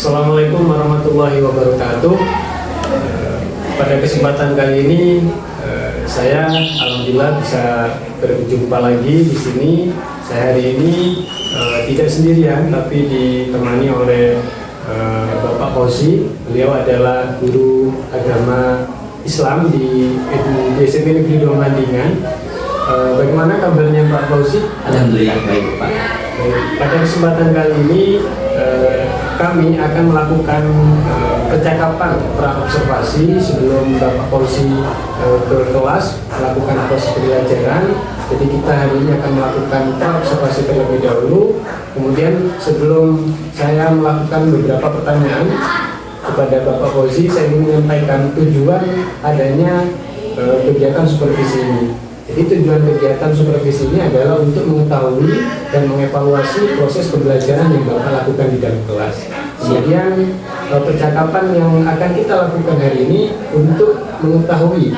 Assalamualaikum warahmatullahi wabarakatuh. Pada kesempatan kali ini saya alhamdulillah bisa berjumpa lagi di sini. Saya hari ini tidak sendirian, tapi ditemani oleh Bapak Fauzi. Beliau adalah guru agama Islam di SMP Negeri 2 Mandingan. Bagaimana kabarnya Pak Fauzi? Alhamdulillah baik Pak. Pada kesempatan kali ini kami akan melakukan percakapan praobservasi sebelum Bapak Fauzi ke kelas melakukan proses pembelajaran. Jadi kita hari ini akan melakukan praobservasi terlebih dahulu. Kemudian sebelum saya melakukan beberapa pertanyaan kepada Bapak Fauzi, saya ingin menyampaikan tujuan adanya kegiatan supervisi ini. Jadi tujuan kegiatan supervisi ini adalah untuk mengetahui dan mengevaluasi proses pembelajaran yang Bapak lakukan di dalam kelas. Kemudian percakapan yang akan kita lakukan hari ini untuk mengetahui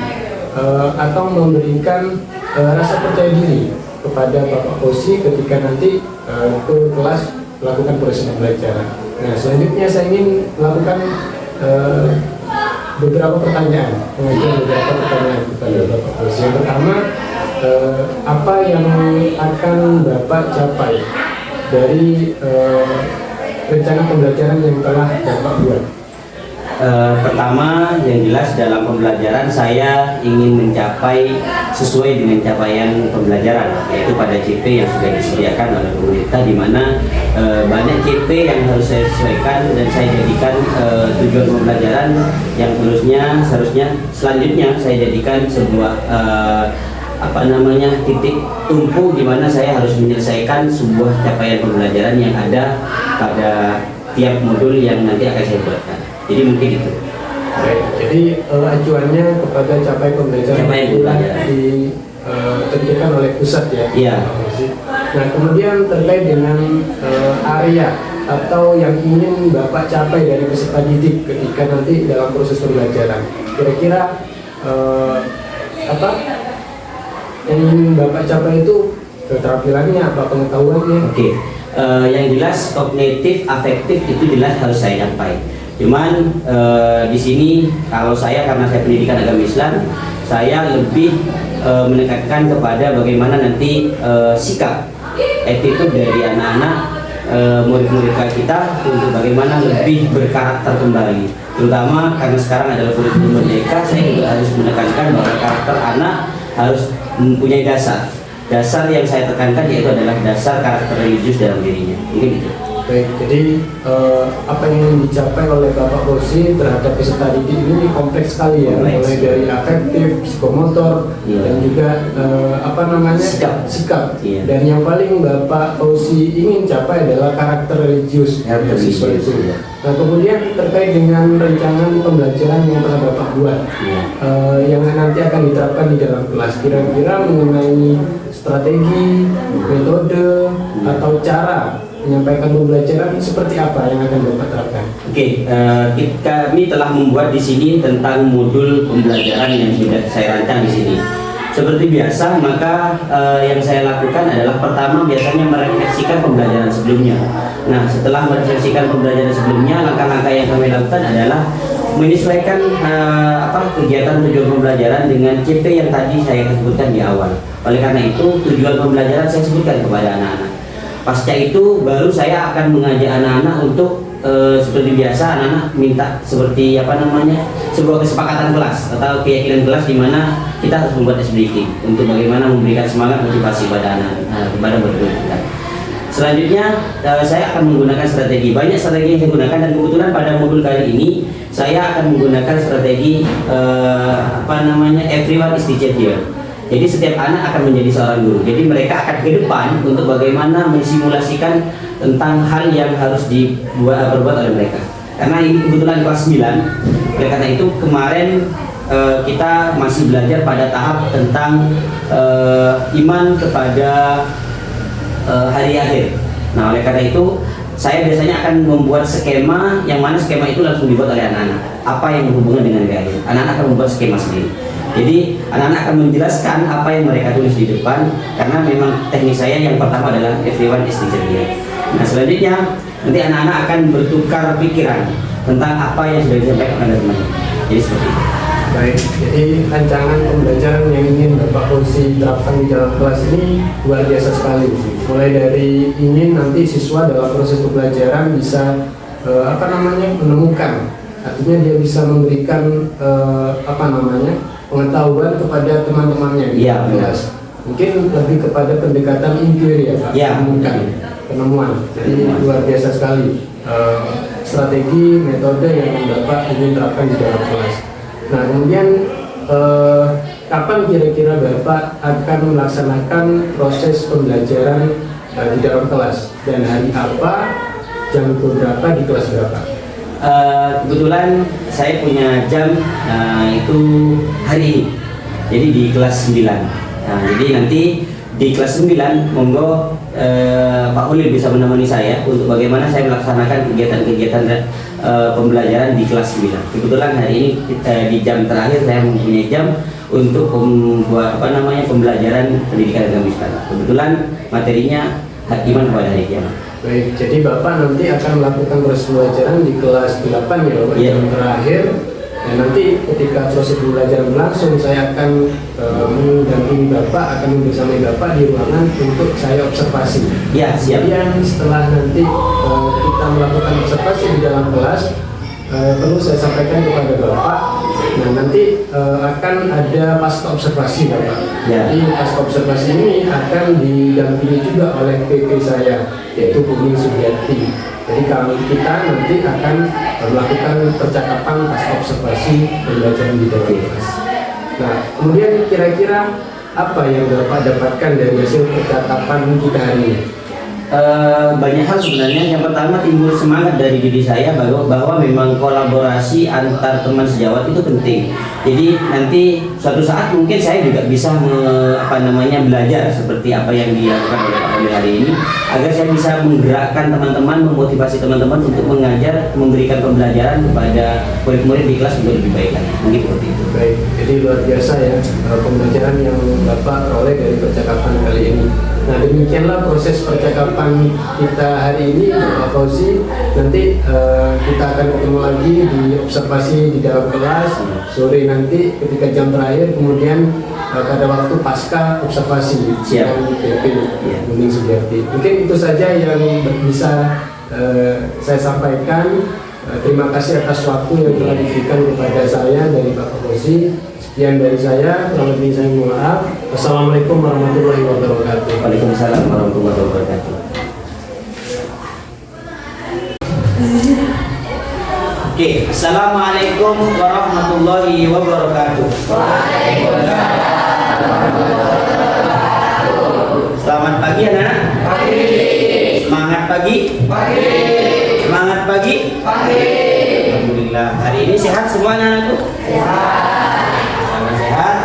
atau memberikan rasa percaya diri kepada Bapak Fauzi ketika nanti ke kelas melakukan proses pembelajaran. Nah, selanjutnya saya ingin melakukan beberapa pertanyaan, mengajukan beberapa pertanyaan kepada Bapak Fauzi. Yang pertama, apa yang akan Bapak capai dari rencana pembelajaran yang telah Bapak buat? Pertama, yang jelas dalam pembelajaran saya ingin mencapai sesuai dengan capaian pembelajaran, yaitu pada CP yang sudah disediakan oleh pemerintah, di mana banyak CP yang harus saya sesuaikan dan saya jadikan tujuan pembelajaran yang seharusnya selanjutnya saya jadikan sebuah titik tumpu di mana saya harus menyelesaikan sebuah capaian pembelajaran yang ada pada tiap modul yang nanti akan saya buatkan. Jadi mungkin itu. Baik, jadi acuannya kepada capaian pembelajaran ditentukan oleh pusat ya. Iya. Nah, kemudian terkait dengan area atau yang ingin Bapak capai dari peserta didik ketika nanti dalam proses pembelajaran, kira-kira apa yang ingin Bapak capai itu, keterampilannya apa, pengetahuannya? Oke. Yang jelas kognitif, afektif itu jelas harus saya capai. Cuman di sini kalau saya, karena saya pendidikan agama Islam, saya lebih menekankan kepada bagaimana nanti sikap, attitude dari anak-anak murid-murid kita untuk bagaimana lebih berkarakter kembali. Terutama karena sekarang adalah kurikulum merdeka, saya juga harus menekankan bahwa karakter anak harus mempunyai dasar yang saya tekankan, yaitu adalah dasar karakter religius dalam dirinya. Mungkin itu. Baik, jadi apa yang dicapai oleh Bapak Fauzi terhadap peserta didik ini kompleks sekali ya, mulai dari afektif, psikomotor, dan juga sikap. Dan yang paling Bapak Fauzi ingin capai adalah karakter religius siswa itu. Nah, kemudian terkait dengan rancangan pembelajaran yang telah Bapak buat, yang nanti akan diterapkan di dalam kelas, kira-kira mengenai strategi, metode, atau cara menyampaikan pembelajaran seperti apa yang akan Bapak terapkan? Oke, kami telah membuat di sini tentang modul pembelajaran yang sudah saya rancang di sini. Seperti biasa, maka yang saya lakukan adalah pertama biasanya merefleksikan pembelajaran sebelumnya. Nah, setelah merefleksikan pembelajaran sebelumnya, langkah-langkah yang kami lakukan adalah menyesuaikan kegiatan tujuan pembelajaran dengan CP yang tadi saya sebutkan di awal. Oleh karena itu, tujuan pembelajaran saya sebutkan kepada anak-anak. Pasca itu baru saya akan mengajak anak-anak untuk seperti biasa, anak-anak minta seperti sebuah kesepakatan kelas atau keyakinan kelas, di mana kita harus membuat SBK untuk bagaimana memberikan semangat motivasi pada anak-anak, kepada murid-murid kita. Selanjutnya saya akan menggunakan strategi, banyak strategi yang saya gunakan, dan kebetulan pada modul kali ini saya akan menggunakan strategi everyone is teacher here. Jadi setiap anak akan menjadi seorang guru. Jadi mereka akan ke depan untuk bagaimana mensimulasikan tentang hal yang harus dibuat oleh mereka. Karena ini kebetulan kelas 9. Oleh karena itu kemarin kita masih belajar pada tahap tentang iman kepada hari akhir. Nah, oleh karena itu saya biasanya akan membuat skema, yang mana skema itu langsung dibuat oleh anak-anak. Apa yang berhubungan dengan hari akhir, anak-anak akan membuat skema sendiri. Jadi anak-anak akan menjelaskan apa yang mereka tulis di depan, karena memang teknik saya yang pertama adalah everyone is teacher here. Nah, selanjutnya nanti anak-anak akan bertukar pikiran tentang apa yang sudah disampaikan oleh teman-teman. Jadi seperti itu. Baik, jadi rancangan pembelajaran yang ingin Bapak Fauzi terapkan di dalam kelas ini luar biasa sekali. Mulai dari ingin nanti siswa dalam proses pembelajaran bisa menemukan, artinya dia bisa memberikan pengetahuan kepada teman-temannya di Iya, kelas. Mungkin lebih kepada pendekatan inquiry ya Pak, Iya. penemuan. Jadi luar biasa sekali strategi metode yang Bapak ingin terapkan di dalam kelas. Nah kemudian kapan kira-kira Bapak akan melaksanakan proses pembelajaran di dalam kelas, dan hari apa, jam berapa, di kelas berapa? Kebetulan saya punya jam itu hari ini, jadi di kelas 9. Nah, jadi nanti di kelas 9 monggo Pak Ulil bisa menemani saya untuk bagaimana saya melaksanakan kegiatan-kegiatan pembelajaran di kelas 9. Kebetulan hari ini di jam terakhir saya mempunyai jam untuk membuat pembelajaran pendidikan agama Islam. Kebetulan materinya hak iman kepada hari kiamat. Baik, jadi Bapak nanti akan melakukan proses pembelajaran di kelas 8 ya Bapak, jam terakhir. Dan nanti ketika proses pembelajaran berlangsung, saya akan mendampingi Bapak, akan membersamai Bapak di ruangan untuk saya observasi. Ya, siap. Kemudian setelah nanti kita melakukan observasi di dalam kelas, perlu saya sampaikan kepada Bapak. Nah nanti akan ada pasca observasi Bapak. Ya. Jadi pasca observasi ini akan didampingi juga oleh PP saya, yaitu Bu Sugiarti. Jadi kita nanti akan melakukan percakapan pasca observasi pembelajaran di dalam kelas. Nah kemudian kira-kira apa yang Bapak dapatkan dari hasil percakapan kita hari ini? Banyak hal sebenarnya. Yang pertama, timbul semangat dari diri saya bahwa memang kolaborasi antar teman sejawat itu penting. Jadi nanti suatu saat mungkin saya juga bisa belajar seperti apa yang dilakukan oleh Pak Ulil hari ini, agar saya bisa menggerakkan teman-teman, memotivasi teman-teman untuk mengajar, memberikan pembelajaran kepada murid-murid di kelas untuk lebih baik lagi. Mungkin seperti itu. Baik, jadi luar biasa ya pembelajaran yang Bapak peroleh dari percakapan kali ini. Nah demikianlah proses percakapan kita hari ini Bapak Fauzi. Nanti kita akan ketemu lagi di observasi di dalam kelas sore nanti ketika jam terakhir, kemudian pada waktu pasca observasi dengan PP Buning Sugiarti. Mungkin itu saja yang bisa saya sampaikan. Terima kasih atas waktu yang telah diberikan kepada saya dari Bapak Fauzi. Sekian dari saya, kurang lebih saya mohon maaf. Wassalamualaikum warahmatullahi wabarakatuh. Waalaikumsalam warahmatullahi wabarakatuh. Oke, assalamualaikum warahmatullahi wabarakatuh. Selamat pagi anak-anak. Pagi. Semangat pagi. Pagi. Semangat pagi. Pagi. Alhamdulillah. Hari ini sehat semua anak-anakku? Sehat. Sehat.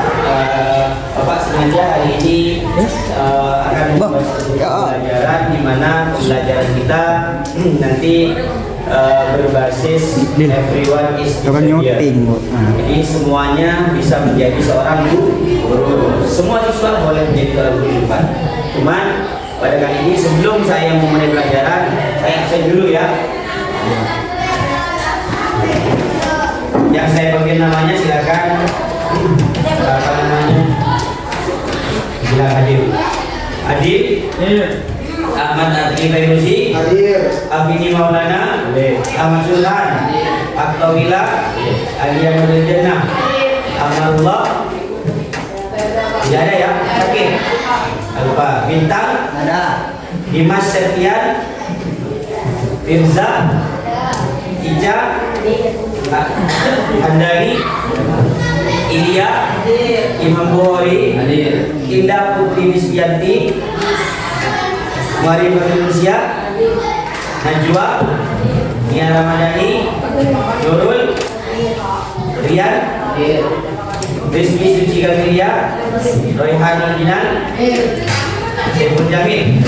Bapak sengaja hari ini akan membuat pembelajaran di mana pembelajaran kita nanti berbasis everyone is disappear. Jadi semuanya bisa menjadi seorang guru. Semua siswa boleh menjadi seorang guru depan. Cuman pada kali ini sebelum saya memulai pelajaran, saya absen dulu ya. Yang saya panggil namanya silakan. Apa namanya? Silakan hadir. Hadir. Ahmad Adli Fairuzi. Hadir. Afini Maulana. Ahmad Sultan. Aktawila. Aliyah Nurul Jannah. Amalullah. Tidak ada ya? Oke. Lupa. Bintang. Ada. Dimas Septian. Firza. Ija. Handani. Ilya. Imam Bukhari. Indah Putri Wisyanti. Mari Indonesia. Najwa. Nia Ramadhani. Nurul. Rian. Rizky Suci Gamilia. Royhan Aldinan. Saiful Jamil.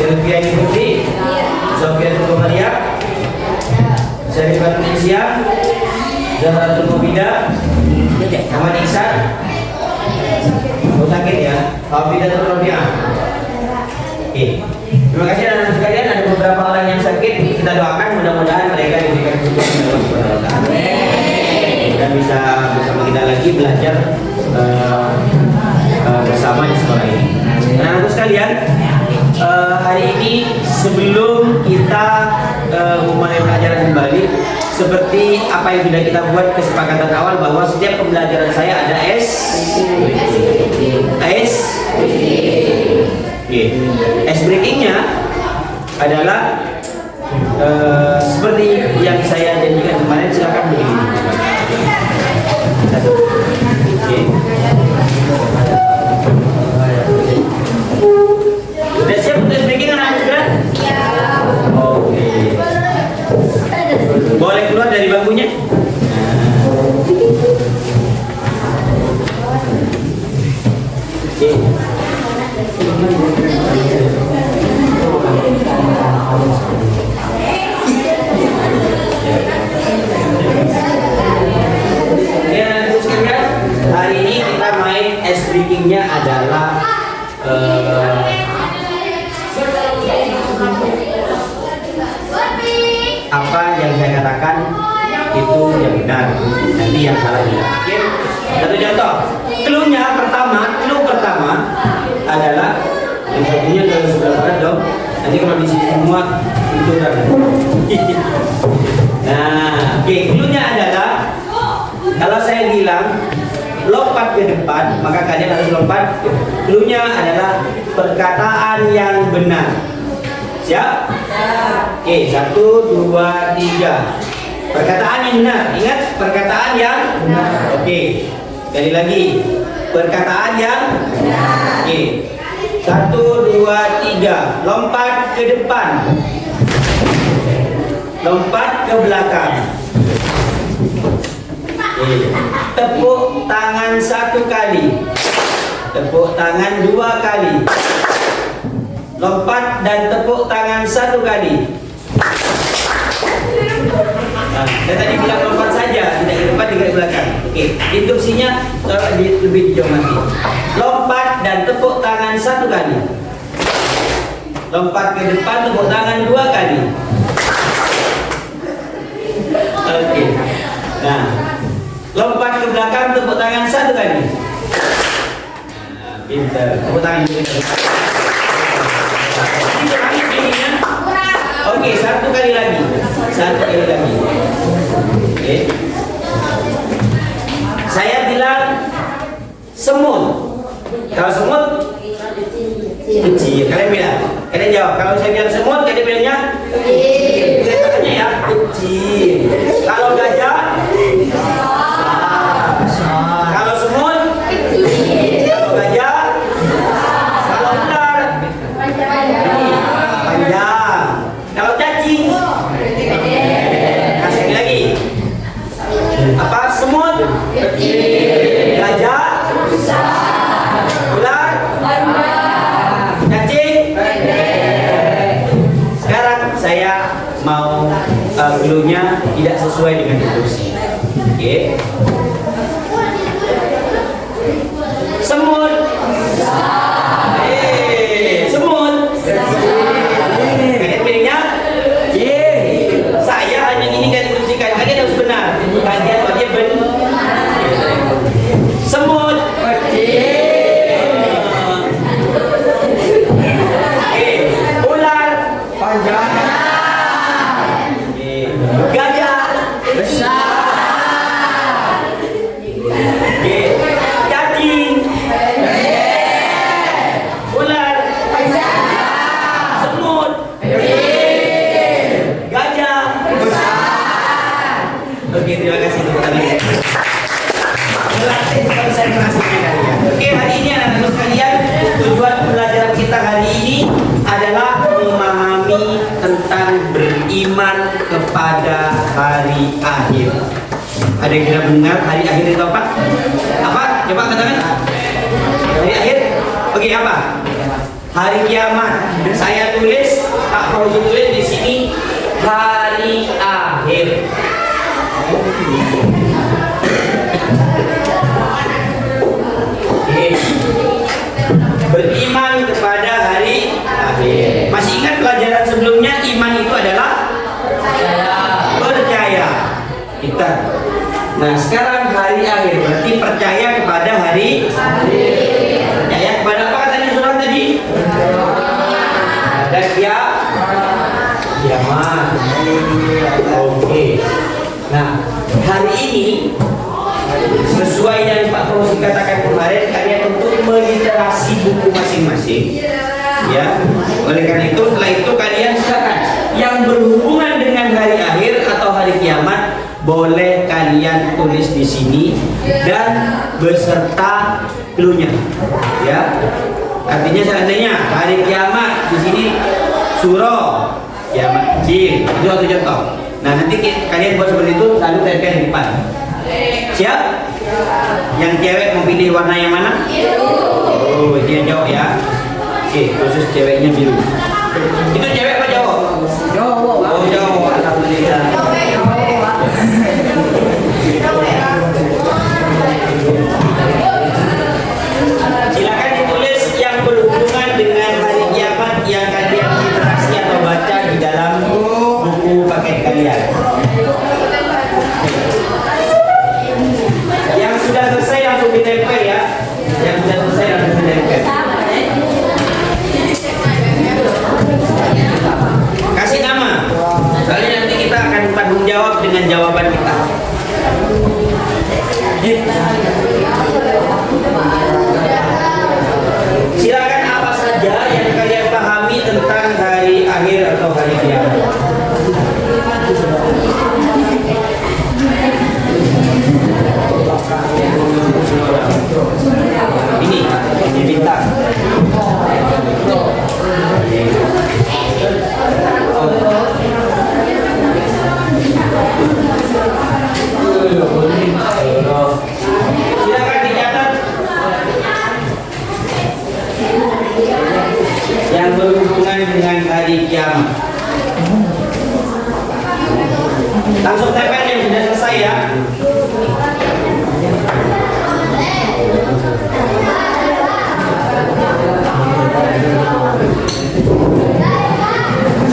Sylvia Putri. Sofia Tukomaria. Syarifat Indonesia. Zahratul Mubida. Muhammad Iksan. Sakit ya. Hafidatul Rabi'ah. Terima kasih anak-anak sekalian. Ada beberapa beberapa orang yang sakit, kita doakan mudah-mudahan mereka diberikan kesembuhan oleh Allah Subhanahu wa Ta'ala. Dan bisa bersama kita lagi belajar bersama di sekolah ini. Nah, untuk sekalian, hari ini sebelum kita memulai pelajaran kembali, seperti apa yang sudah kita buat kesepakatan awal bahwa setiap pembelajaran saya ada ice breakingnya adalah seperti yang saya janjikan kemarin. Silakan begini. Sudah siap untuk ice breaking anak-anak sudah? Oke. Boleh keluar dari bangkunya? Hari ini kita main ice breakingnya adalah apa yang saya katakan itu yang benar, nanti yang salah tidak. Oke? Satu contoh, clue pertama adalah yang satunya kalau sudah berat dong. Nanti kalau di sini semua itu kan. Nah, oke, clue-nya adalah kalau saya bilang lompat ke depan, maka kalian harus lompat. Clue-nya adalah perkataan yang benar. Siap? Oke, 1, 2, 3. Perkataan yang benar. Ingat, perkataan yang benar. Oke, sekali lagi. Perkataan yang benar. Oke, 1, 2, 3. Lompat ke depan. Lompat ke belakang. Oke. Tepuk tangan 1 kali. Tepuk tangan 2 kali. Lompat dan tepuk tangan 1 kali. Nah, saya tadi bilang lompat saja, tidak di depan, tidak di belakang. Oke, instruksinya lebih dijauh nanti. Lompat dan tepuk tangan 1 kali. Lompat ke depan, tepuk tangan 2 kali. Oke. Nah, lompat ke belakang, tepuk tangan 1 kali. Nah, pintar. Tepuk tangan 2 kali. Oke, 1 kali lagi. 1 kali lagi. Oke. Saya bilang semut. Kalau semut kecil. Kalian bilang. Kalian jawab. Kalau saya bilang semut, kalian bilangnya kecil. Katanya ya kecil. Kalau gajah, kalau semut, kalau gajah, kalau ular, panjang. Kalau cacing, kasih lagi. Apa? Semut, gajah, ular, cacing. Sekarang saya mau clue-nya tidak sesuai dengan instruksi. Oke. Semut. Semut. Kalian pilihnya? Saya hanya ini kan instruksikan. Kalian harus benar. Kalian wajib benar. Semut. Ular. Panjang. Gajah. Besar. Cacing. Ular. Semut. Gajah. Oke, terima kasih untuk kalian. Melatih konsentrasi kalian. Oke, hari ini anak-anak sekalian, tujuan pembelajaran kita hari ini adalah memahami tentang beriman kepada hari akhir. Ada yang tidak mendengar hari akhir itu apa? Apa? Coba katakan. Hari akhir? Oke, apa? Hari kiamat. Saya tulis, Pak Fauzi tulis di sini hari akhir. Oke. Beriman kepada hari akhir. Masih ingat pelajaran sebelumnya iman kita. Nah, sekarang hari akhir berarti percaya kepada hari percaya kepada apa katanya surat tadi? Ada kiamat. Oke. Nah, hari ini sesuai yang Pak Fauzi katakan kemarin, kalian untuk meliterasi buku masing-masing. Ya, oleh karena itu setelah itu kalian silakan yang berhubungan dengan hari akhir atau hari kiamat boleh kalian tulis di sini dan beserta cluenya. Ya, artinya seandainya hari kiamat di sini surah kiamat kecil itu satu contoh. Nah, nanti kalian buat seperti itu lalu tempel di depan. Siap? Yang cewek mau pilih warna yang mana? Oh, dia jawab ya. Oke, khusus ceweknya biru. Itu cewek apa cowok? Cowok. Oh, cowok. Alhamdulillah. Silakan ditulis yang berhubungan dengan hari kiamat yang kalian literasi atau baca di dalam buku paket kalian. Yang sudah selesai langsung ditempel ya. Yang sudah selesai langsung ditempel. Kasih nama. Soalnya nanti kita akan tanggung jawab dengan jawaban kita. Silakan apa saja yang kalian pahami tentang hari akhir atau hari kiamat. Ini bintang. Silakan dicatat yang berhubungan dengan hari kiamat. Langsung tempel yang sudah selesai ya.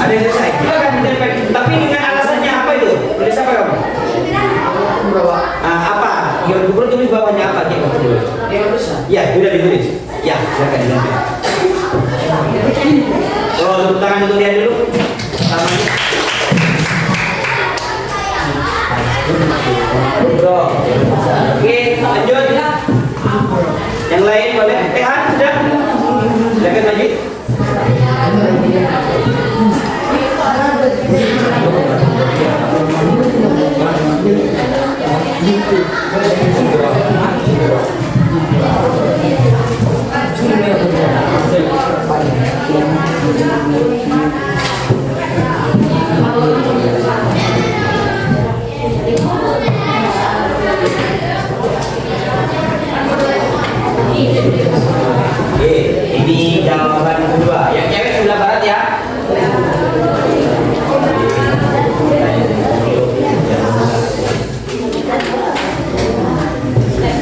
Ada yang selesai? Silakan ditempel. Tapi dengan alasannya apa itu? Tulis apa kamu? Apa? Yang gubernur tulis bawahnya apa? Ya, sudah ditulis. Ya, silakan ditempel. Oh, tepuk tangan untuk dia dulu. Oke, lanjut. Yang lain boleh. Han, sudah. Silakan lanjut. Oke, ini jawaban kedua. Yang cewek sebelah barat ya.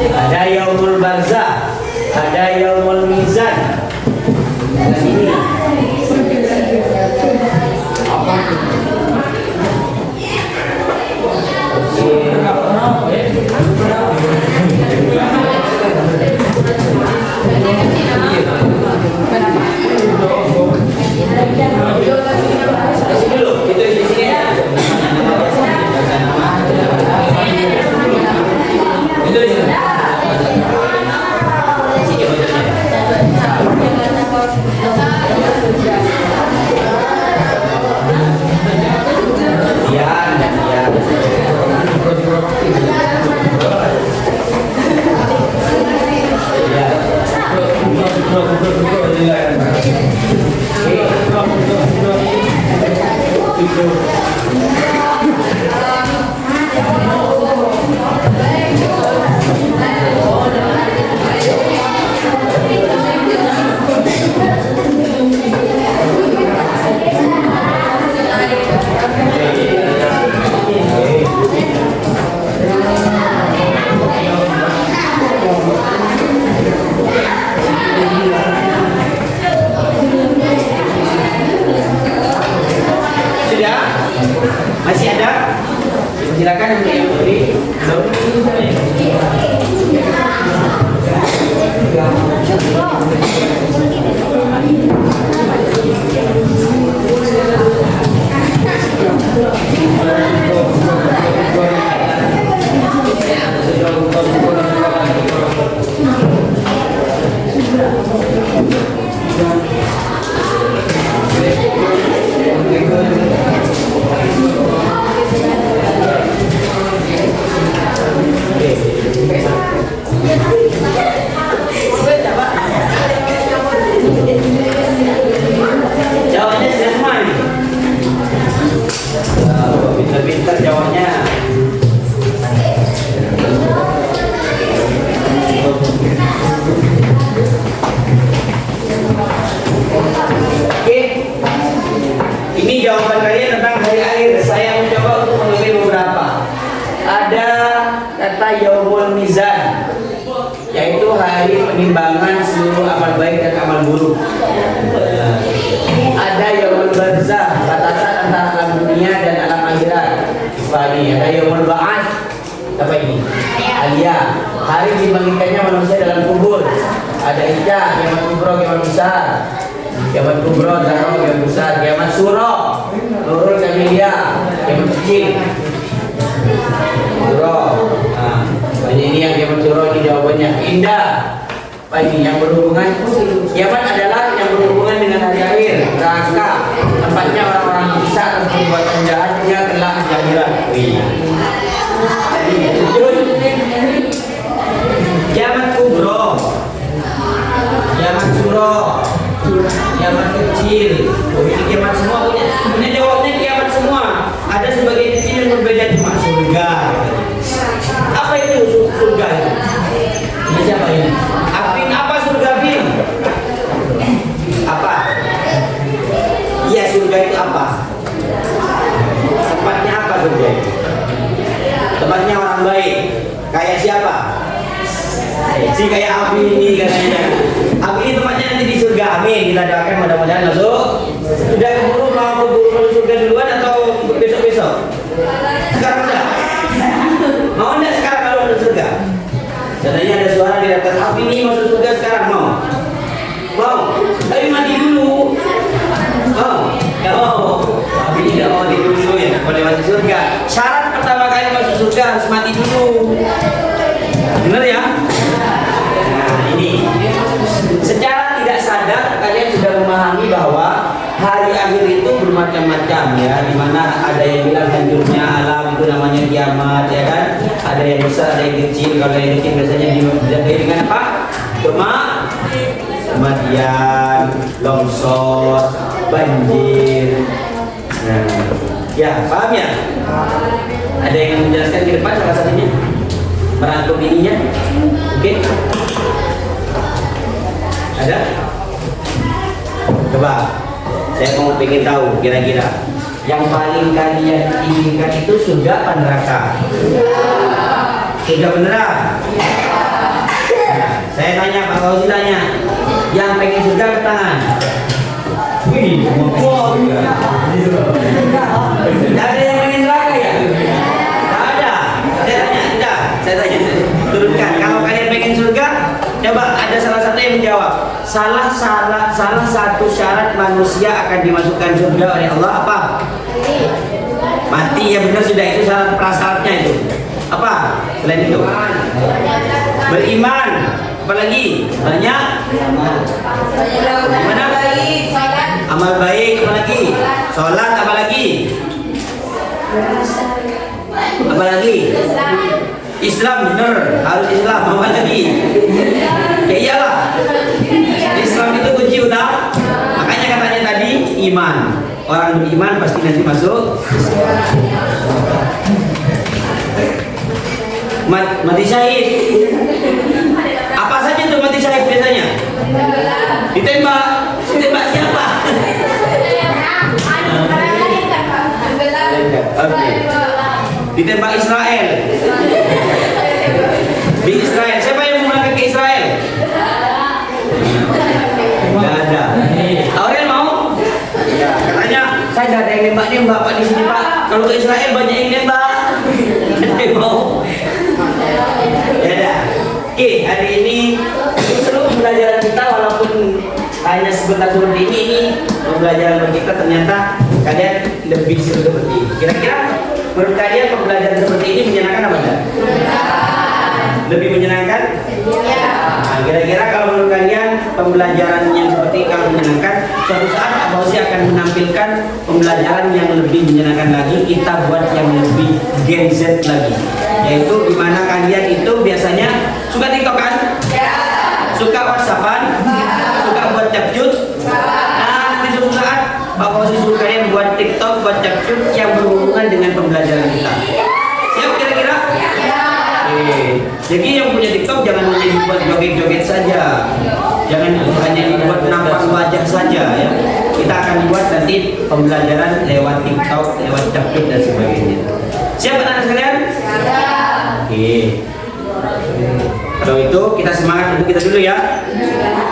Ada yaumul barzah, ada yaumul mizan. Ini Silakan untuk yang beri. Jawabnya sudah semua ini. Pintar-pintar jawabnya. Oke, ini jawaban kalian tentang hari akhir. Saya mencoba untuk mengambil beberapa. Ada kata yaumul mizan, yaitu hari penimbangan seluruh amal baik dan amal buruk. Ada yaumul barzah, batasan antara alam dunia dan alam akhirat. Ini ada yaumul ba'ats, apa ini? Aliyah, hari dibangkitkannya manusia dalam kubur. Ada isya, kiamat kubro, kiamat besar. Kiamat kubro, zaro, kiamat besar. Kiamat suro, nurul kamiliyah, kiamat kecil. Suro, nah, ini yang kiamat suro, ini jawabannya. Indah, apa ini yang berhubungan? Kiamat adalah yang berhubungan dengan hari akhir. Neraka, tempatnya orang-orang bisa atas perbuatan jahatnya kelak di akhirat. Kiamat kubro, kiamat suro, kiamat kecil. Ini kiamat semua punya. Ini jawabnya kiamat semua. Ada sebagian kecil yang berbeda, cuma surga. Apa itu surga itu? Ini siapa ini? Apin apa surga Bin? Apa? Iya, surga itu apa? Tempatnya apa surga itu? Tempatnya orang baik. Kayak siapa? Si kayak Abi ini katanya. Abi ini tempatnya nanti di surga. Amin. Kita doakan mudah-mudahan masuk. Sudah keburu mau keburu surga duluan atau besok-besok? Sekarang udah. Mau enggak sekarang kalau masuk surga? Katanya ada suara di atas, Abi ini masuk surga sekarang, mau? Mau? Tapi mati dulu. Mau? Ya mau. Abi tidak mau mati dulu ya, boleh masuk surga. Syarat pertama kali masuk surga harus mati dulu. Benar ya? Nah ini secara tidak sadar kalian sudah memahami bahwa hari akhir itu bermacam-macam ya, dimana ada yang bilang hancurnya alam itu namanya kiamat ya kan, ada yang besar ada yang kecil. Kalau yang kecil biasanya ditandai dengan apa? Kematian, longsor, banjir. Nah, ya paham ya? Ada yang menjelaskan di depan salah satunya merangkum ininya. Oke, ada? Coba saya mau pengen tahu kira-kira yang paling kalian inginkan itu surga apa neraka? Surga beneran? Nah, saya tanya Pak Fauzi tanya, yang pengen surga ke tangan. Wih, semua surga. Tidak ada yang pengen neraka ya? Tidak ada. Saya tanya, tidak. Saya tanya, turunkan. Kalau kalian pengen surga, coba ada salah satu yang menjawab. Salah satu syarat manusia akan dimasukkan surga oleh Allah apa? Mati, ya benar sudah, itu syarat prasyaratnya itu. Apa? Selain itu? Beriman. Apalagi? Banyak? Gimana? Amal baik. Apalagi? Sholat. Apalagi? Apalagi? Islam, benar, harus Islam. Apa lagi? Ya iyalah, Islam itu kunci utama. Makanya katanya tadi iman. Orang beriman pasti nanti masuk. Mati syahid. Apa saja itu mati syahid biasanya? Ditembak. Ditembak siapa? Okay. Ditembak Israel. Di Israel. Siapa yang mau berangkat ke Israel? Tidak ada. Aurel mau? Ya, katanya saya tidak ada yang nembak Pak di sini Pak. Kalau ke Israel banyak yang nembak. Ada yang mau? Ya dah. Oke, hari ini seluruh pembelajaran kita walaupun hanya sebentar seperti ini pembelajaran kita ternyata kalian lebih seru seperti ini. Kira-kira menurut kalian pembelajaran seperti ini menyenangkan apa enggak? Lebih menyenangkan? Nah, kira-kira kalau menurut kalian pembelajaran yang seperti ini kalau menyenangkan, suatu saat Pak Fauzi akan menampilkan pembelajaran yang lebih menyenangkan lagi. Kita buat yang lebih Gen Z lagi, yaitu dimana kalian itu biasanya suka TikTok kan? Suka WhatsAppan? Suka buat capcut? Nah, nanti suatu saat Pak Fauzi suruh kalian buat TikTok, buat capcut yang berhubungan dengan pembelajaran kita. Siap kira-kira? Jadi yang punya TikTok jangan hanya dibuat joget-joget saja, jangan hanya dibuat nampak wajah saja ya. Kita akan buat nanti pembelajaran lewat TikTok, lewat capcut dan sebagainya. Siap anak-anak sekalian? Oke. Kalau itu kita semangat untuk kita dulu ya.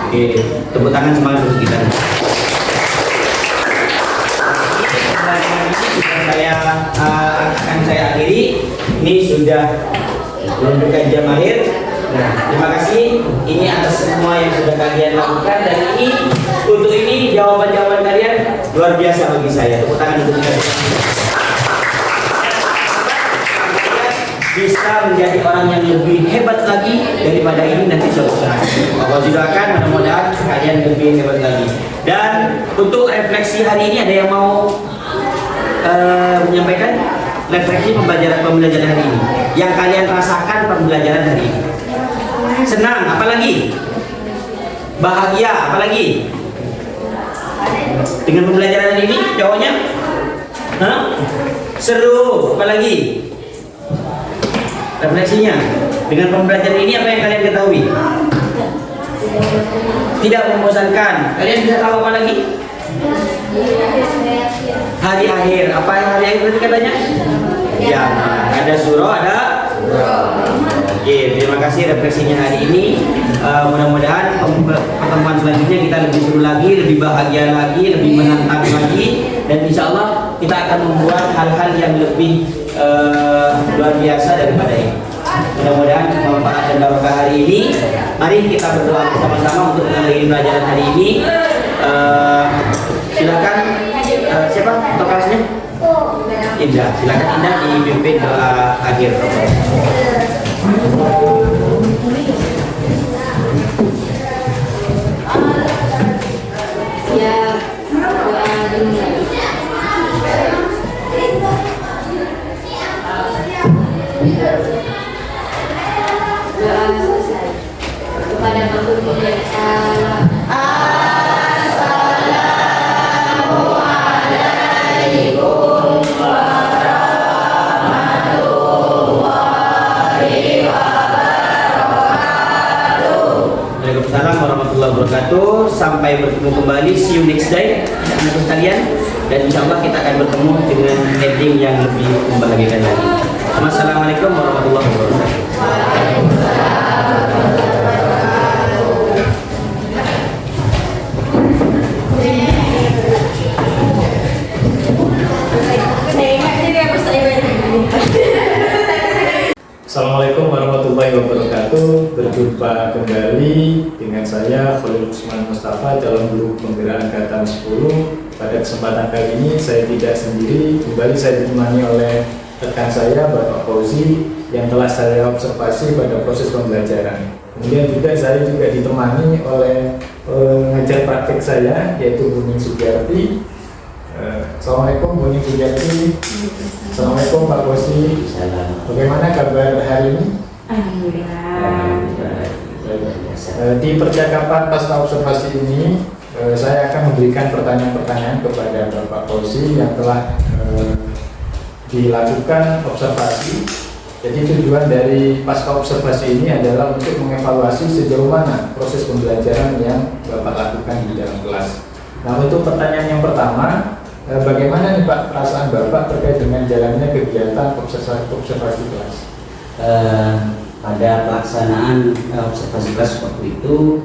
Oke, tepuk tangan semangat untuk kita. Saya akhiri. Ini sudah menunjukkan jam akhir. Nah, terima kasih. Ini atas semua yang sudah kalian lakukan dan untuk ini jawaban-jawaban kalian luar biasa bagi saya. Tepuk tangan untuk kita. Bisa menjadi orang yang lebih hebat lagi daripada ini nanti suatu saat. Allah doakan mudah-mudahan kalian lebih hebat lagi. Dan untuk refleksi hari ini ada yang mau menyampaikan refleksi pembelajaran hari ini yang kalian rasakan pembelajaran hari ini? Senang, apalagi? Bahagia, apalagi? Dengan pembelajaran hari ini cowoknya? Hah? Seru, apalagi? Refleksinya dengan pembelajaran ini apa yang kalian ketahui? Tidak membosankan. Kalian bisa tahu apa lagi? Hari akhir. Apa yang hari akhir berarti katanya? Ya, ada surah, ada. Oke, terima kasih refleksinya hari ini. Mudah-mudahan pertemuan selanjutnya kita lebih seru lagi, lebih bahagia lagi, lebih menantang lagi, dan insya Allah kita akan membuat hal-hal yang lebih luar biasa daripada ini. Mudah-mudahan manfaat dan barokah hari ini. Mari kita berdoa bersama-sama untuk mengakhiri pelajaran hari ini. Silakan siapa untuk kelasnya? Indah. Silakan Indah dipimpin doa akhir. Kepada Bapak yang salah. Waalaikumsalam warahmatullahi wabarakatuh. Sampai bertemu kembali. See you next day, anak-anak sekalian. Dan insya Allah kita akan bertemu dengan ending yang lebih membahagiakan lagi. Wassalamualaikum warahmatullahi wabarakatuh. Assalamualaikum warahmatullahi wabarakatuh. Berjumpa kembali dengan saya Khalil Usman Mustafa, calon guru penggerak angkatan 10. Pada kesempatan kali ini saya tidak sendiri, kembali saya ditemani oleh rekan saya Bapak Fauzi yang telah saya observasi pada proses pembelajaran. Kemudian juga saya juga ditemani oleh pengajar praktek saya yaitu Bu Ning Sugiyarti. Assalamualaikum Bu Ning Sugiyarti. Assalamualaikum Pak Fauzi. Bagaimana kabar hari ini? Alhamdulillah. Di percakapan pasca observasi ini saya akan memberikan pertanyaan-pertanyaan kepada Bapak Fauzi yang telah dilakukan observasi. Jadi tujuan dari pasca observasi ini adalah untuk mengevaluasi sejauh mana proses pembelajaran yang Bapak lakukan di dalam kelas. Nah, untuk pertanyaan yang pertama, bagaimana nih Pak perasaan Bapak terkait dengan jalannya kegiatan observasi kelas? Pada pelaksanaan observasi kelas waktu itu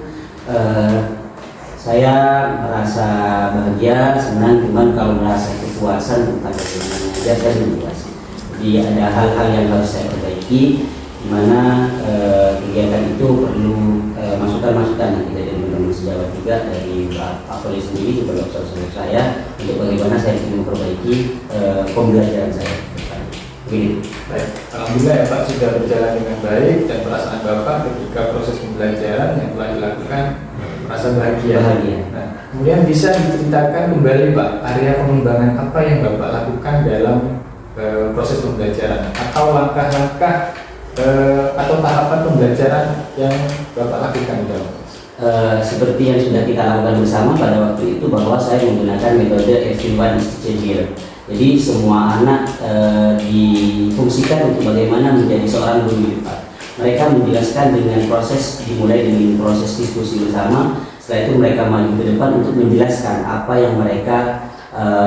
saya merasa bahagia, senang, cuman kalau merasa kepuasan tentang bagaimana mengajar saya belum puas. Jadi ada hal-hal yang harus saya perbaiki, di mana kegiatan itu perlu masukan-masukan nanti dari teman-teman sejawat juga, dari Pak Poli sendiri juga saudara saya, untuk bagaimana saya ingin memperbaiki pembelajaran saya. Begini. Baik, alhamdulillah ya Pak, sudah berjalan dengan baik dan perasaan Bapak ketika proses pembelajaran yang telah dilakukan merasa bahagia. Nah, kemudian bisa diceritakan kembali Pak, area pengembangan apa yang Bapak lakukan dalam proses pembelajaran, atau langkah-langkah atau tahapan pembelajaran yang Bapak lakukan dalam seperti yang sudah kita lakukan bersama pada waktu itu, bahwa saya menggunakan metode everyone is teacher here. Jadi semua anak difungsikan untuk bagaimana menjadi seorang guru di depan. Mereka menjelaskan dengan proses, dimulai dengan proses diskusi bersama. Setelah itu mereka maju ke depan untuk menjelaskan apa yang mereka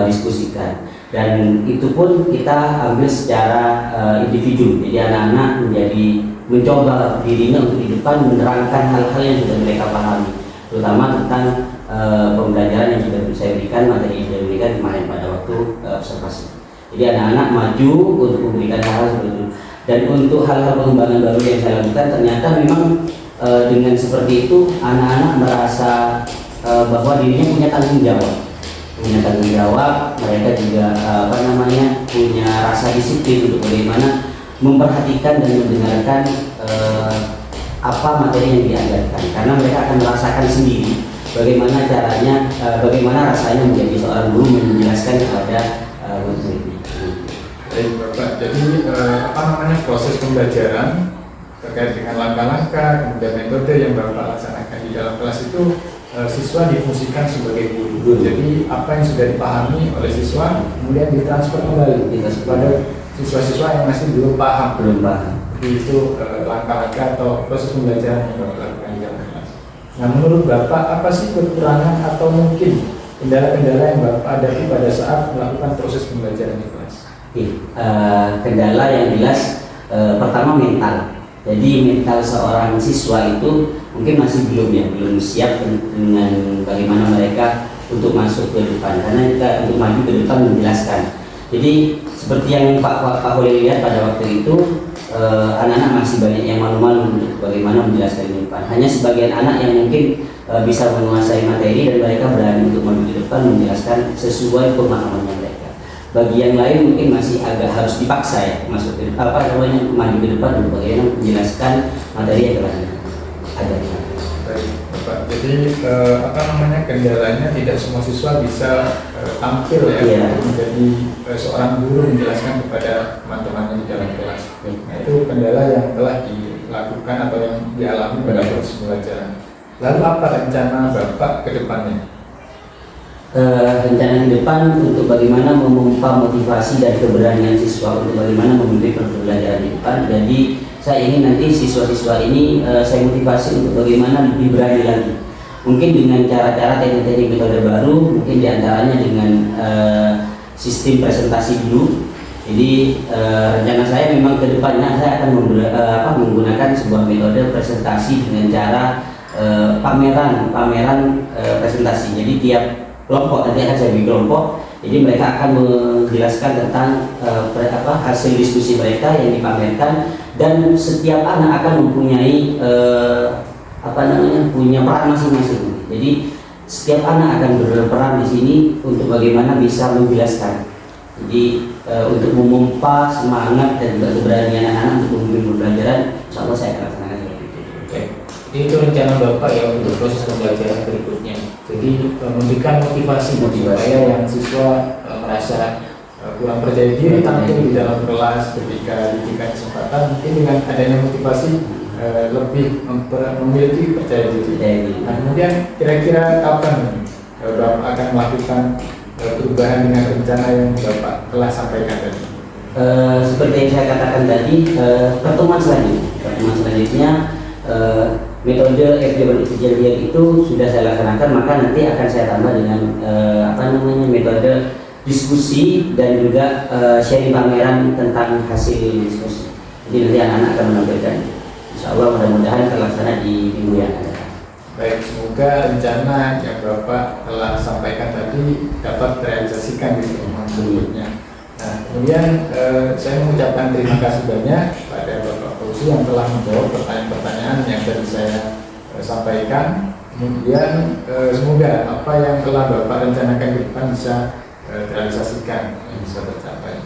diskusikan. Dan itu pun kita ambil secara individu. Jadi anak-anak mencoba dirinya untuk di depan menerangkan hal-hal yang sudah mereka pahami, terutama tentang pembelajaran yang sudah saya berikan, materi yang sudah diberikan kemarin pada waktu observasi. Jadi anak-anak maju untuk memberikan hal-hal seperti itu. Dan untuk hal-hal pengembangan baru yang saya lakukan, ternyata memang dengan seperti itu anak-anak merasa bahwa dirinya punya tanggung jawab, mereka juga punya rasa disiplin untuk bagaimana memperhatikan dan mendengarkan apa materi yang diajarkan, karena mereka akan merasakan sendiri bagaimana caranya, bagaimana rasanya menjadi seorang guru menjelaskan kepada murid-muridnya. Baik Bapak, jadi proses pembelajaran terkait dengan langkah-langkah kemudian metode yang Bapak laksanakan di dalam kelas itu, siswa difungsikan sebagai guru. Jadi apa yang sudah dipahami oleh siswa kemudian ditransfer kembali kepada siswa-siswa yang masih belum paham. Jadi itu langkah-langkah atau proses pembelajaran yang Bapak lakukan di dalam kelas. Nah, menurut Bapak apa sih kekurangan atau mungkin kendala-kendala yang Bapak hadapi pada saat melakukan proses pembelajaran di kelas? Kendala yang jelas pertama mental. Jadi mental seorang siswa itu mungkin masih belum siap dengan bagaimana mereka untuk masuk ke depan, karena kita untuk maju ke depan menjelaskan. Jadi seperti yang Pak boleh lihat pada waktu itu, anak-anak masih banyak yang malu-malu untuk bagaimana menjelaskan di depan. Hanya sebagian anak yang mungkin bisa menguasai materi dan mereka berani untuk maju ke depan menjelaskan sesuai pemahamannya mereka. Bagi yang lain mungkin masih agak harus dipaksa ya masuk ke maju ke depan untuk bagaimana menjelaskan materi yang telah diajarkan. Baik, Bapak. Jadi kendalanya tidak semua siswa bisa tampil ya menjadi seorang guru menjelaskan kepada teman-temannya di dalam kelas. Nah, itu kendala yang telah dilakukan atau yang dialami pada proses pembelajaran. Lalu apa rencana Bapak ke depannya? Rencana ke depan untuk bagaimana memompa motivasi dan keberanian siswa untuk bagaimana memimpin pembelajaran di depan. Jadi saya ingin nanti siswa-siswa ini saya motivasi untuk bagaimana lebih berani lagi. Mungkin dengan cara-cara teknik-teknik metode baru, mungkin diantaranya dengan sistem presentasi dulu. Jadi rencana saya memang ke depannya saya akan menggunakan sebuah metode presentasi dengan cara pameran presentasi. Jadi tiap kelompok nanti akan saya bagi kelompok, jadi mereka akan menjelaskan tentang hasil diskusi mereka yang dipamerkan, dan setiap anak akan mempunyai punya peran masing-masing. Jadi setiap anak akan berperan di sini untuk bagaimana bisa menjelaskan. Jadi untuk memompa semangat dan juga keberanian anak-anak untuk memimpin pembelajaran, insya Allah saya akan laksanakan seperti itu. Oke. Jadi itu rencana Bapak ya untuk proses pembelajaran berikutnya. Jadi memberikan motivasi supaya yang siswa merasa kurang percaya diri tampil di dalam kelas ketika diberikan kesempatan, mungkin dengan adanya motivasi lebih memiliki percaya diri. Nah, kemudian kira-kira kapan Bapak akan melakukan perubahan dengan rencana yang Bapak telah sampaikan tadi? Seperti yang saya katakan tadi, pertemuan selanjutnya metode FJ kejadian itu sudah saya laksanakan, maka nanti akan saya tambah dengan metode diskusi dan juga sharing pameran tentang hasil diskusi. Jadi nanti anak-anak akan menampilkan. Insya Allah mudah-mudahan terlaksana di minggu yang akan datang. Baik, semoga rencana yang Bapak telah sampaikan tadi dapat terrealisasikan di pertemuan berikutnya. Nah, kemudian saya mengucapkan terima kasih banyak pada Bapak Fauzi yang telah menjawab pertanyaan-pertanyaan yang tadi saya sampaikan. Kemudian semoga apa yang telah Bapak rencanakan ke depan bisa terrealisasikan, bisa tercapai.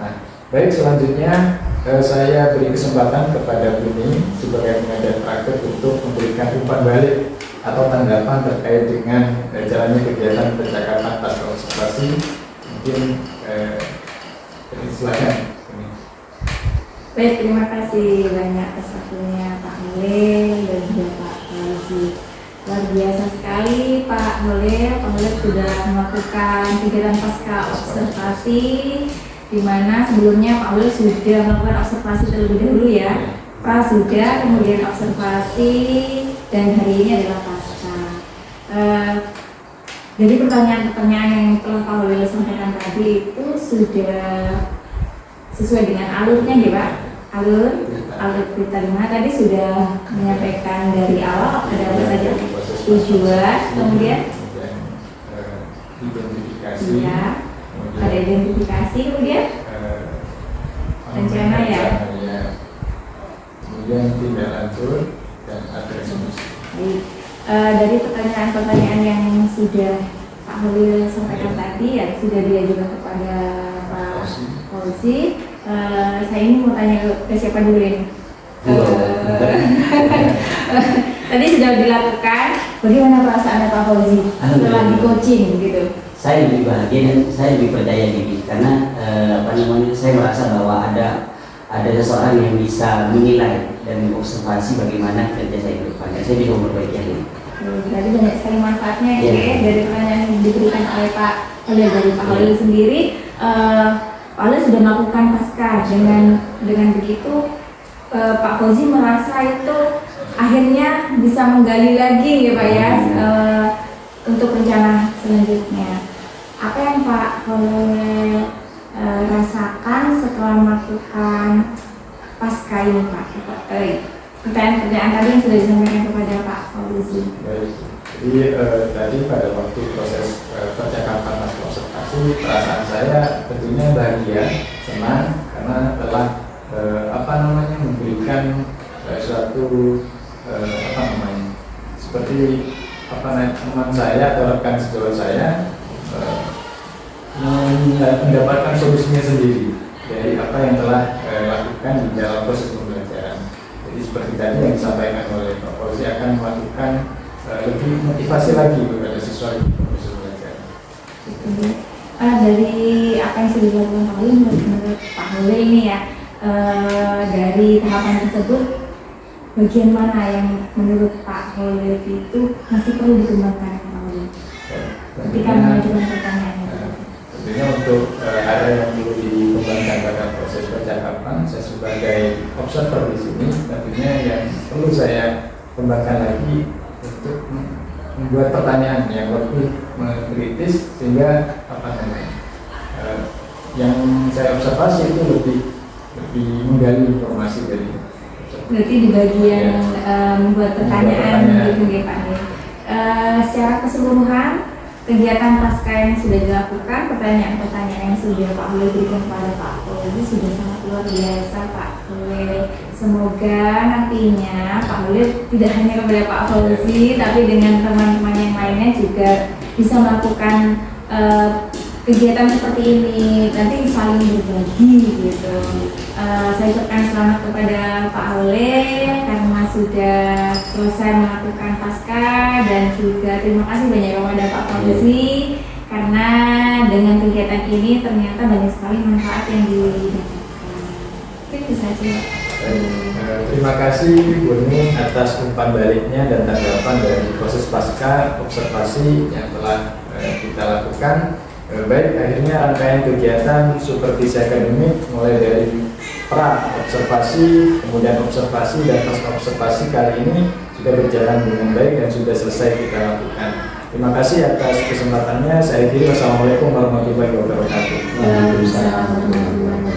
Nah, baik, selanjutnya saya beri kesempatan kepada Buni sebagai pengajar praktek untuk memberikan umpan balik atau tanggapan terkait dengan jalannya kegiatan percakapan pasca observasi. Mungkin silakan. Baik, terima kasih banyak atas waktunya Pak Holil dan juga Pak Fauzi. Luar biasa sekali Pak Holil. Pak Holil sudah melakukan kegiatan pasca observasi, di mana sebelumnya Pak Holil sudah melakukan observasi terlebih dahulu ya. Pak sudah, kemudian observasi, dan hari ini adalah pasca. Jadi pertanyaan-pertanyaan yang telah Pak Holil sampaikan tadi itu sudah sesuai dengan alurnya ya Pak. Alur berita lima tadi sudah menyampaikan dari awal ada apa saja tujuan, kemudian identifikasi, ya, ada identifikasi, kemudian rencana ya. Kemudian tindak lanjut dan adresumsi. Baik. Dari pertanyaan-pertanyaan yang sudah Pak Holil sampaikan tadi ya sudah diajukan kepada Pak Fauzi. Saya ini mau tanya ke siapa dulu ini? Tadi sudah dilakukan. Bagaimana perasaan Pak Fauzi setelah di coaching gitu? Saya lebih bahagia dan saya lebih percaya diri karena saya merasa bahwa ada seseorang yang bisa menilai dan observasi bagaimana kerja saya ke depan. Saya bisa memperbaiki hal ini. Berarti banyak sekali manfaatnya Ya. ya dari pertanyaan yang diberikan oleh Pak Holil dari Pak Holil sendiri. Pak Holil sudah melakukan pasca dengan begitu Pak Fauzi merasa itu akhirnya bisa menggali lagi ya Pak ya untuk rencana selanjutnya. Apa yang Pak Holil rasakan setelah melakukan pasca ini Pak? Pertanyaan-pertanyaan tadi yang sudah disampaikan kepada Pak Fauzi. Baik, jadi tadi pada waktu proses percakapan pasca observasi, perasaan saya tentunya bahagia, senang karena telah memberikan suatu seperti teman saya atau rekan sejawat saya mendapatkan solusinya sendiri dari apa yang telah lakukan di dalam proses pembelajaran. Jadi seperti tadi yang disampaikan oleh Pak Fauzi akan melakukan lebih motivasi lagi kepada siswa di proses pembelajaran. Dari apa yang sudah dilakukan Pak Holil, menurut Pak Holil ini ya, dari tahapan tersebut bagian mana yang menurut Pak Holil itu masih perlu dikembangkan Pak Holil ketika mengajukan pertanyaan? Tentunya untuk ada yang perlu dikembangkan pada proses percakapan, saya sebagai observer di sini tentunya yang perlu saya kembangkan lagi untuk membuat pertanyaan yang lebih kritis sehingga yang saya observasi itu lebih menggali informasi dari observasi. Berarti di bagian membuat pertanyaan gitu ya Pak. Secara keseluruhan kegiatan pasca yang sudah dilakukan, pertanyaan-pertanyaan yang sudah Pak Holil berikan kepada Pak Fauzi sudah sangat luar biasa Pak Holil. Semoga nantinya Pak Holil tidak hanya kepada Pak Fauzi, tapi dengan teman-teman yang lainnya juga bisa melakukan kegiatan seperti ini, nanti saling berbagi gitu. Saya ucapkan selamat kepada Pak Holil karena sudah selesai melakukan pasca, dan juga terima kasih banyak kepada Pak Fauzi karena dengan kegiatan ini ternyata banyak sekali manfaat yang didapatkan. Itu saja. Terima kasih Bu Ning atas umpan baliknya dan tanggapan dari proses pasca observasi yang telah kita lakukan. Baik, akhirnya rangkaian kegiatan supervisi akademik mulai dari pra observasi, kemudian observasi dan pasca observasi kali ini sudah berjalan dengan baik dan sudah selesai kita lakukan. Terima kasih atas kesempatannya. Saya kira wassalamualaikum warahmatullahi wabarakatuh. Waalaikumsalam warahmatullahi wabarakatuh.